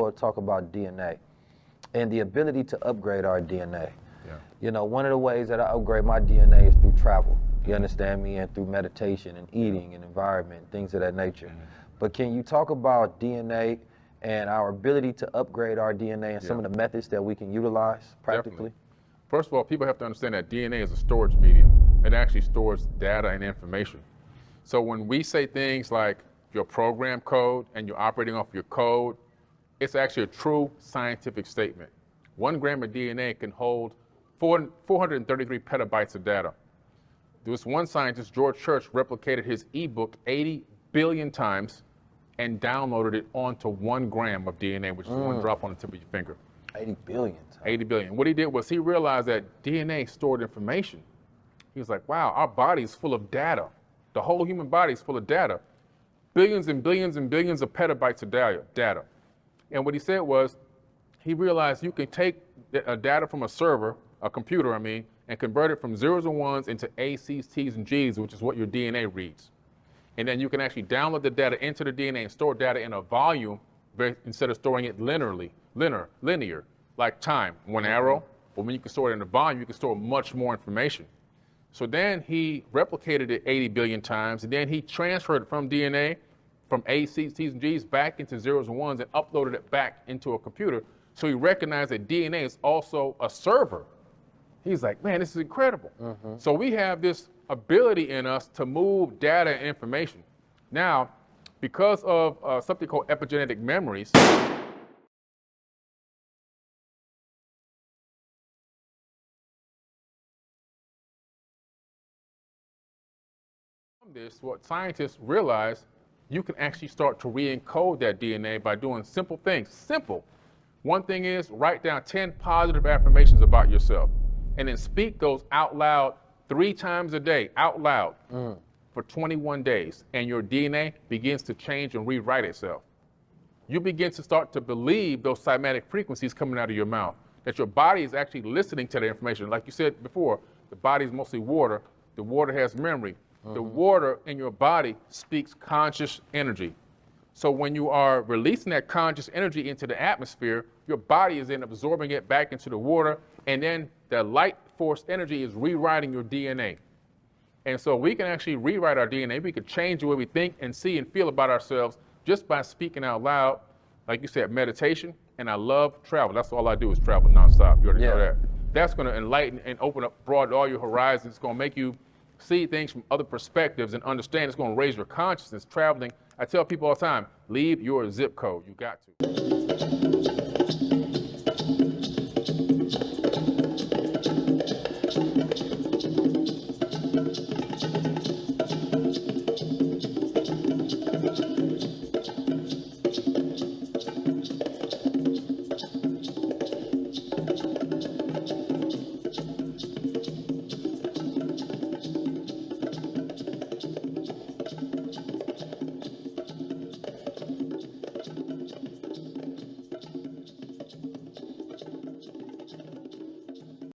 more talk about DNA and the ability to upgrade our DNA. Yeah. You know, one of the ways that I upgrade my DNA is through travel. You understand me? And through meditation and eating and environment, things of that nature. But can you talk about DNA and our ability to upgrade our DNA and some of the methods that we can utilize practically? Definitely. First of all, people have to understand that DNA is a storage medium. It actually stores data and information. So when we say things like your program code and you're operating off your code, it's actually a true scientific statement. 1 gram of DNA can hold 433 petabytes of data. There was one scientist, George Church, replicated his ebook 80 billion times and downloaded it onto 1 gram of DNA, which is one drop on the tip of your finger. 80 billion. 80 billion. What he did was he realized that DNA stored information. He was like, wow, our body is full of data. The whole human body is full of data. Billions and billions and billions of petabytes of data. And what he said was, he realized you can take data from a server, a computer, and convert it from zeros and ones into A's, C's, T's, and G's, which is what your DNA reads. And then you can actually download the data into the DNA and store data in a volume instead of storing it linear, like time, one arrow. But when you can store it in a volume, you can store much more information. So then he replicated it 80 billion times, and then he transferred it from DNA, from A's, C's, T's, and G's back into zeros and ones and uploaded it back into a computer. So he recognized that DNA is also a server. He's like, man, this is incredible. So we have this ability in us to move data and information. Now, because of something called epigenetic memories, what scientists realize, you can actually start to re-encode that DNA by doing simple things. Simple. One thing is, write down 10 positive affirmations about yourself, and then speak those out loud 3 times a day, out loud, for 21 days, and your DNA begins to change and rewrite itself. You begin to start to believe those cymatic frequencies coming out of your mouth, that your body is actually listening to the information. Like you said before, the body is mostly water. The water has memory. The water in your body speaks conscious energy. So when you are releasing that conscious energy into the atmosphere, your body is then absorbing it back into the water, and then the light force energy is rewriting your DNA. And so we can actually rewrite our DNA. We can change the way we think and see and feel about ourselves just by speaking out loud. Like you said, meditation, and I love travel. That's all I do is travel nonstop. You already know that. That's going to enlighten and open up, broaden all your horizons. It's going to make you see things from other perspectives and understand. It's going to raise your consciousness. Traveling, I tell people all the time, leave your zip code. You got to.